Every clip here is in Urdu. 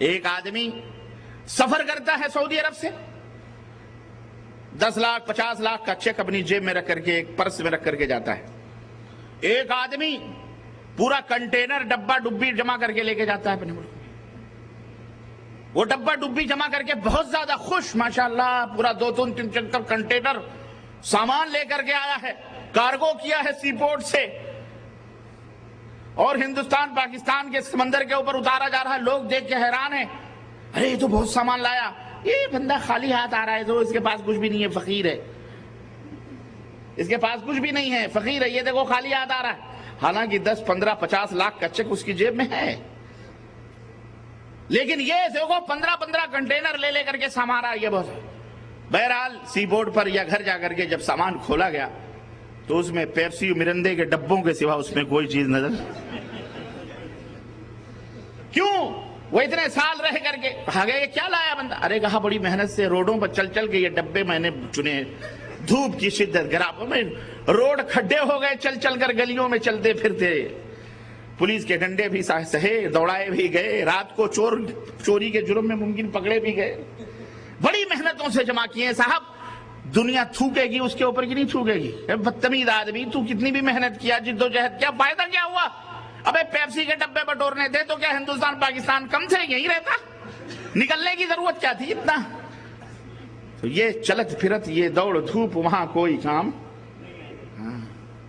ایک آدمی سفر کرتا ہے سعودی عرب سے، 10 لاکھ 50 لاکھ کا چیک اپنی جیب میں رکھ کر کے، ایک پرس میں رکھ کر کے جاتا ہے۔ ایک آدمی پورا کنٹینر ڈبہ ڈبی جمع کر کے لے کے جاتا ہے اپنے ملک میں۔ وہ ڈبہ ڈبی جمع کر کے بہت زیادہ خوش، ماشاءاللہ پورا 2-3 کنٹینر سامان لے کر کے آیا ہے، کارگو کیا ہے سی پورٹ سے، اور ہندوستان پاکستان کے سمندر کے اوپر اتارا جا رہا ہے۔ لوگ دیکھ کے حیران ہیں، ارے یہ تو بہت سامان لایا، یہ بندہ خالی ہاتھ آ رہا ہے، تو اس کے پاس کچھ بھی نہیں ہے، فقیر ہے، اس کے پاس کچھ بھی نہیں ہے، فقیر ہے، یہ دیکھو خالی ہاتھ آ رہا ہے۔ حالانکہ 10 15 50 لاکھ کا چیک اس کی جیب میں ہے، لیکن یہ دیکھو 15 کنٹینر لے لے کر کے سامان آ، یہ بہت۔ بہرحال سی بورڈ پر یا گھر جا کر کے جب سامان کھولا گیا تو اس میں پیپسی و مرندے کے ڈبوں کے سوا اس میں کوئی چیز نظر۔ کیوں؟ وہ اتنے سال رہ کر کے کہا گیا یہ کیا لایا بندہ؟ ارے کہا بڑی محنت سے روڈوں پر چل چل کے یہ ڈبے میں نے چنے، دھوپ کی شدت، گرافوں میں روڈ کھڈے ہو گئے، چل چل کر گلیوں میں چلتے پھرتے، پولیس کے ڈنڈے بھی سہے، دوڑائے بھی گئے، رات کو چوری کے جرم میں ممکن پکڑے بھی گئے، بڑی محنتوں سے جمع کیے۔ صاحب دنیا تھوکے گی اس کے اوپر کی نہیں تھوکے گی؟ بدتمیز آدمی، تو کتنی بھی محنت کیا، جد و جہد کیا، فائدہ کیا ہوا؟ ابے پیپسی کے ڈبے بٹورنے تھے تو کیا ہندوستان پاکستان کم تھے؟ یہی رہتا، نکلنے کی ضرورت کیا تھی اتنا؟ تو یہ چلت پھرت، یہ دوڑ دھوپ، وہاں کوئی کام۔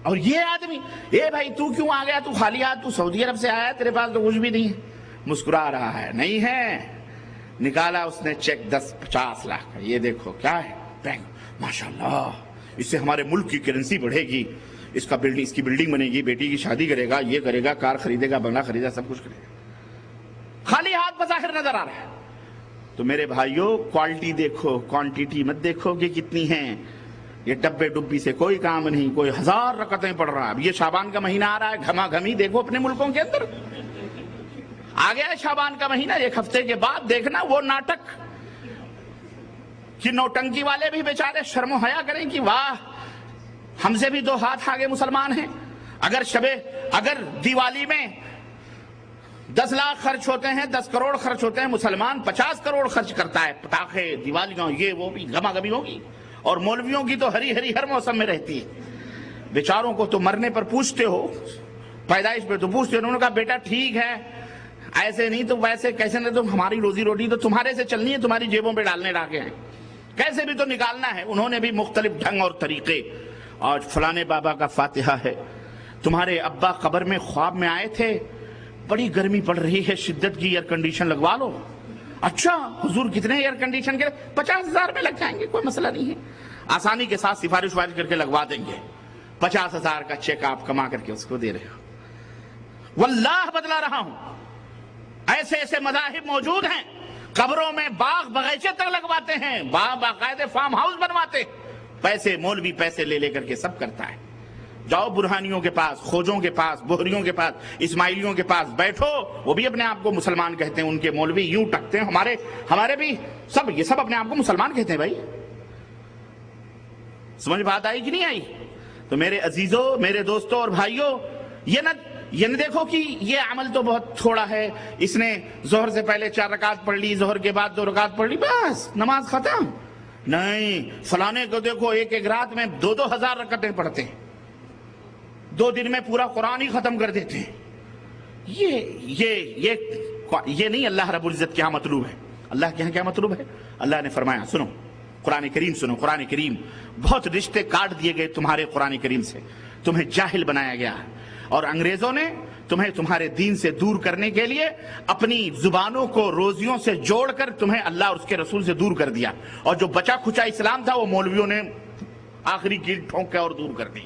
اور یہ آدمی، اے بھائی تو کیوں آ گیا؟ تو خالی ہاتھ، تو سعودی عرب سے آیا، تیرے پاس تو کچھ بھی نہیں ہے۔ مسکرا رہا ہے، نہیں ہے۔ نکالا اس نے چیک 10-50 لاکھ کا، یہ دیکھو کیا ہے، بینک، ماشاءاللہ اس سے ہمارے ملک کی کرنسی بڑھے گی، اس کی بلڈنگ بنے گی، بیٹی کی شادی کرے گا، یہ کرے گا، کار خریدے گا، بنگلہ خریدے گا، سب کچھ کرے گا۔ خالی ہاتھ بظاہر نظر آ رہا ہے۔ تو میرے بھائیوں کوالٹی دیکھو، کوانٹیٹی مت دیکھو کہ کتنی ہیں۔ یہ ڈبے ڈبی سے کوئی کام نہیں، کوئی 1000 رکعتیں پڑھ رہا ہے۔ اب یہ شعبان کا مہینہ آ رہا ہے، گھما گھمی دیکھو اپنے ملکوں کے اندر آ گیا ہے شعبان کا مہینہ، ایک ہفتے کے بعد دیکھنا وہ ناٹک کہ نوٹنکی والے بھی بیچارے شرم و حیا کریں کہ واہ ہم سے بھی 2 ہاتھ آگے مسلمان ہیں۔ اگر دیوالی میں 10 لاکھ خرچ ہوتے ہیں، 10 کروڑ خرچ ہوتے ہیں، مسلمان 50 کروڑ خرچ کرتا ہے، پٹاخے، دیوالیاں، یہ وہ بھی گھما گھمی ہوگی۔ اور مولویوں کی تو ہری ہری ہر موسم میں رہتی ہے، بیچاروں کو تو مرنے پر پوچھتے ہو، پیدائش پہ تو پوچھتے ہو۔ انہوں نے کہا بیٹا ٹھیک ہے، ایسے نہیں تو ویسے کیسے، نہیں تو ہماری روزی روٹی تو تمہارے سے چلنی ہے، تمہاری جیبوں پہ ڈالنے ڈاکے ہیں، کیسے بھی تو نکالنا ہے۔ انہوں نے بھی مختلف ڈھنگ اور طریقے۔ آج فلانے بابا کا فاتحہ ہے، تمہارے ابا قبر میں خواب میں آئے تھے، بڑی گرمی پڑ رہی ہے، شدت کی، ایئر کنڈیشن لگوا لو۔ اچھا حضور کتنے ایئر کنڈیشن کے؟ 50,000 میں لگ جائیں گے، کوئی مسئلہ نہیں ہے، آسانی کے ساتھ سفارش وارش کر کے لگوا دیں گے۔ 50,000 کا چیک آپ کما کر کے اس کو دے رہے ہو۔ واللہ بدلا رہا ہوں، ایسے ایسے مذاہب موجود ہیں، قبروں میں باغ بغیچے تک لگواتے ہیں، باقاعدہ فارم ہاؤس بنواتے، پیسے مولوی پیسے لے لے کر کے سب کرتا ہے۔ جاؤ برہانیوں کے پاس، خوجوں کے پاس، بہریوں کے پاس، اسماعیلیوں کے پاس بیٹھو، وہ بھی اپنے آپ کو مسلمان کہتے ہیں، ان کے مولوی یوں ٹکتے ہیں، ہمارے بھی سب، یہ سب اپنے آپ کو مسلمان کہتے ہیں۔ بھائی سمجھ بات آئی کہ نہیں آئی؟ تو میرے عزیزوں، میرے دوستوں اور بھائیوں، یہ نہ دیکھو کہ یہ عمل تو بہت تھوڑا ہے، اس نے ظہر سے پہلے 4 رکعت پڑھ لی، ظہر کے بعد 2 رکعت پڑھ لی، بس نماز ختم۔ نہیں، فلانے کو دیکھو ایک ایک رات میں 2-2 ہزار رکعتیں پڑھتے ہیں، 2 دن میں پورا قرآن ہی ختم کر دیتے ہیں۔ یہ نہیں اللہ رب العزت کے ہاں مطلوب ہے۔ اللہ کے ہاں کیا مطلوب ہے؟ اللہ نے فرمایا، سنو قرآن کریم سنو، قرآن کریم، بہت رشتے کاٹ دیے گئے تمہارے قرآن کریم سے، تمہیں جاہل بنایا گیا، اور انگریزوں نے تمہیں تمہارے دین سے دور کرنے کے لیے اپنی زبانوں کو روزیوں سے جوڑ کر تمہیں اللہ اور اس کے رسول سے دور کر دیا، اور جو بچا کھچا اسلام تھا وہ مولویوں نے آخری کیل ٹھونک کے اور دور کر دی۔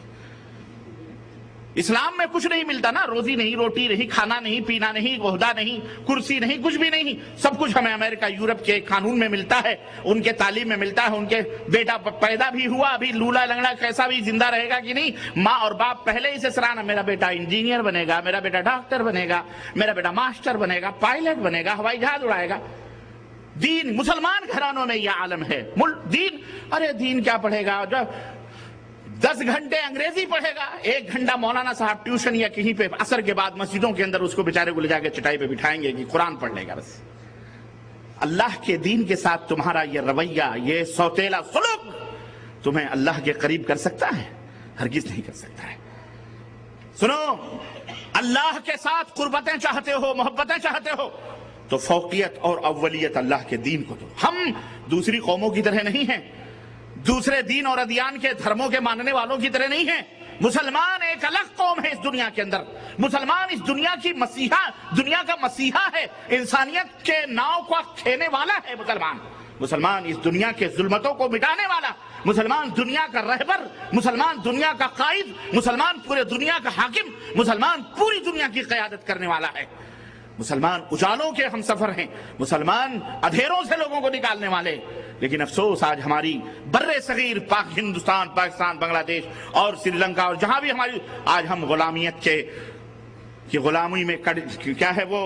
اسلام میں کچھ نہیں ملتا نا، روزی نہیں، روٹی نہیں، کھانا نہیں، پینا نہیں، عہدہ نہیں، کرسی نہیں، کچھ بھی نہیں، سب کچھ ہمیں امریکہ یورپ کے قانون میں ملتا ہے، ان کے تعلیم میں ملتا ہے۔ ان کے بیٹا پیدا بھی ہوا، ابھی لولا لنگڑا کیسا بھی زندہ رہے گا کہ نہیں، ماں اور باپ پہلے ہی سے سرانا، میرا بیٹا انجینئر بنے گا، میرا بیٹا ڈاکٹر بنے گا، میرا بیٹا ماسٹر بنے گا، پائلٹ بنے گا، ہوائی جہاز اڑائے گا۔ دین مسلمان گھرانوں میں یہ عالم ہے۔ دین، ارے دین کیا پڑھے گا؟ 10 گھنٹے انگریزی پڑھے گا، 1 گھنٹہ مولانا صاحب ٹیوشن یا کہیں پہ عصر کے بعد مسجدوں کے اندر اس کو بیچارے کو لے جا کے چٹائی پہ بٹھائیں گے کہ قرآن پڑھ لے گا، بس اللہ کے دین کے ساتھ تمہارا یہ رویہ، یہ سوتیلا سلوک تمہیں اللہ کے قریب کر سکتا ہے؟ ہرگز نہیں کر سکتا ہے۔ سنو، اللہ کے ساتھ قربتیں چاہتے ہو، محبتیں چاہتے ہو تو فوقیت اور اولیت اللہ کے دین کو دو۔ ہم دوسری قوموں کی طرح نہیں ہیں، دوسرے دین اور ادیان کے دھرموں کے ماننے والوں کی طرح نہیں ہیں۔ مسلمان ایک الگ قوم ہے اس دنیا کے اندر۔ مسلمان اس دنیا کی مسیحا، دنیا کا مسیحا ہے، انسانیت کے ناؤ کو کھینے والا ہے مسلمان۔ مسلمان اس دنیا کے ظلمتوں کو مٹانے والا، مسلمان دنیا کا رہبر، مسلمان دنیا کا قائد، مسلمان پورے دنیا کا حاکم، مسلمان پوری دنیا کی قیادت کرنے والا ہے۔ مسلمان اجالوں کے ہم سفر ہیں، مسلمان اندھیروں سے لوگوں کو نکالنے والے۔ لیکن افسوس آج ہماری بر صغیر ہندوستان، پاکستان، بنگلہ دیش اور سری لنکا اور جہاں بھی ہماری، آج ہم غلامیت کی غلامی میں کیا ہے وہ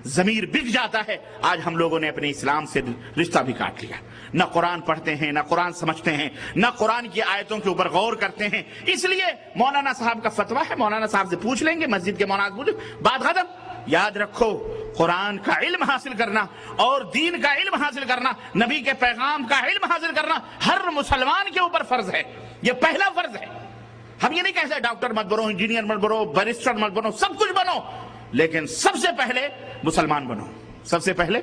ضمیر بک جاتا ہے۔ آج ہم لوگوں نے اپنے اسلام سے رشتہ بھی کاٹ لیا، نہ قرآن پڑھتے ہیں، نہ قرآن سمجھتے ہیں، نہ قرآن کی آیتوں کے اوپر غور کرتے ہیں۔ اس لیے مولانا صاحب کا فتویٰ ہے، مولانا صاحب سے پوچھ لیں گے، مسجد کے مولانا پوچھ، بات ختم۔ یاد رکھو، قرآن کا علم حاصل کرنا اور دین کا علم حاصل کرنا، نبی کے پیغام کا علم حاصل کرنا ہر مسلمان کے اوپر فرض ہے، یہ پہلا فرض ہے۔ ہم یہ نہیں کہتے ڈاکٹر مت بنو، انجینئر مت بنو، بیرسٹر مت بنو، سب کچھ بنو، لیکن سب سے پہلے مسلمان بنو۔ سب سے پہلے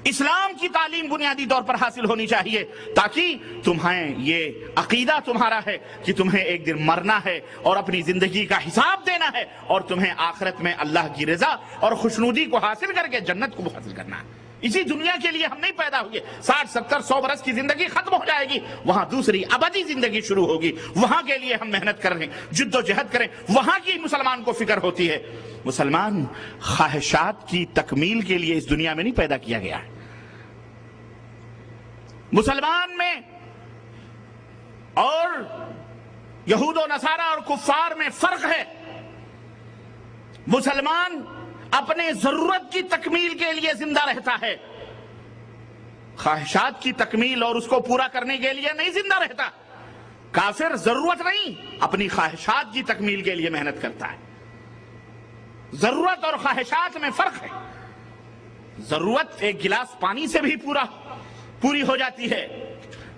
اسلام کی تعلیم بنیادی طور پر حاصل ہونی چاہیے، تاکہ تمہیں یہ عقیدہ تمہارا ہے کہ تمہیں ایک دن مرنا ہے اور اپنی زندگی کا حساب دینا ہے، اور تمہیں آخرت میں اللہ کی رضا اور خوشنودی کو حاصل کر کے جنت کو حاصل کرنا ہے۔ اسی دنیا کے لیے ہم نہیں پیدا ہوئے۔ 60 70 100 برس کی زندگی ختم ہو جائے گی، وہاں دوسری ابدی زندگی شروع ہوگی، وہاں کے لیے ہم محنت کریں، جد و جہد کریں، وہاں کی مسلمان کو فکر ہوتی ہے۔ مسلمان خواہشات کی تکمیل کے لیے اس دنیا میں نہیں پیدا کیا گیا ہے۔ مسلمان میں اور یہود و نصارہ اور کفار میں فرق ہے۔ مسلمان اپنے ضرورت کی تکمیل کے لیے زندہ رہتا ہے، خواہشات کی تکمیل اور اس کو پورا کرنے کے لیے نہیں زندہ رہتا۔ کافر ضرورت نہیں، اپنی خواہشات کی تکمیل کے لیے محنت کرتا ہے۔ ضرورت اور خواہشات میں فرق ہے۔ ضرورت ایک گلاس پانی سے بھی پوری ہو جاتی ہے،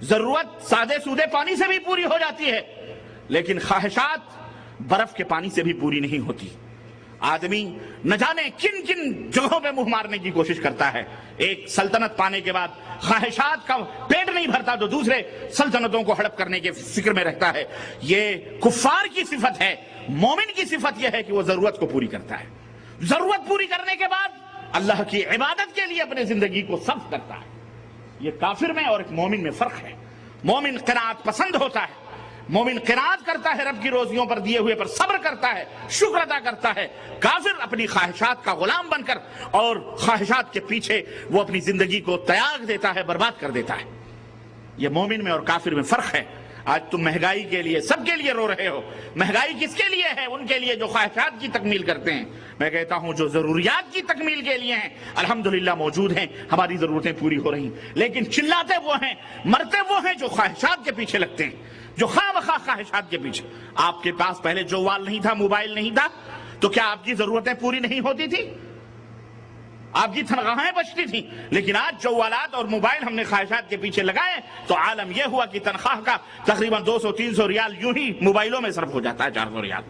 ضرورت سادے سودے پانی سے بھی پوری ہو جاتی ہے، لیکن خواہشات برف کے پانی سے بھی پوری نہیں ہوتی۔ آدمی نہ جانے کن کن جگہوں پہ منہ مارنے کی کوشش کرتا ہے۔ ایک سلطنت پانے کے بعد خواہشات کا پیٹ نہیں بھرتا تو دوسرے سلطنتوں کو ہڑپ کرنے کے فکر میں رہتا ہے۔ یہ کفار کی صفت ہے۔ مومن کی صفت یہ ہے کہ وہ ضرورت کو پوری کرتا ہے، ضرورت پوری کرنے کے بعد اللہ کی عبادت کے لیے اپنے زندگی کو صرف کرتا ہے۔ یہ کافر میں اور ایک مومن میں فرق ہے۔ مومن قناعت پسند ہوتا ہے، مومن قناعت کرتا ہے، رب کی روزیوں پر دیے ہوئے پر صبر کرتا ہے، شکر ادا کرتا ہے۔ کافر اپنی خواہشات کا غلام بن کر اور خواہشات کے پیچھے وہ اپنی زندگی کو تیاگ دیتا ہے، برباد کر دیتا ہے۔ یہ مومن میں اور کافر میں فرق ہے۔ آج تم مہنگائی کے لیے سب کے لیے رو رہے ہو۔ مہنگائی کس کے لیے ہے؟ ان کے لیے جو خواہشات کی تکمیل کرتے ہیں۔ میں کہتا ہوں جو ضروریات کی تکمیل کے لیے ہیں الحمدللہ موجود ہیں، ہماری ضرورتیں پوری ہو رہی ہیں، لیکن چلاتے وہ ہیں، مرتے وہ ہیں جو خواہشات کے پیچھے لگتے ہیں، جو خواہ مخواہ خواہشات کے پیچھے۔ آپ کے پاس پہلے جوال نہیں تھا، موبائل نہیں تھا، تو کیا آپ کی ضرورتیں پوری نہیں ہوتی تھی؟ آپ کی تنخواہیں بچتی تھیں، لیکن آج جوالات اور موبائل ہم نے خواہشات کے پیچھے لگائے تو عالم یہ ہوا کہ تنخواہ کا تقریباً 200-300 ریال یوں ہی موبائلوں میں صرف ہو جاتا ہے، 400 ریال۔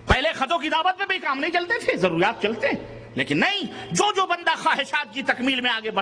پہلے خط و کتابت میں بھی کام نہیں چلتے تھے، ضروریات چلتے، لیکن نہیں، جو بندہ خواہشات کی تکمیل میں آگے بڑھ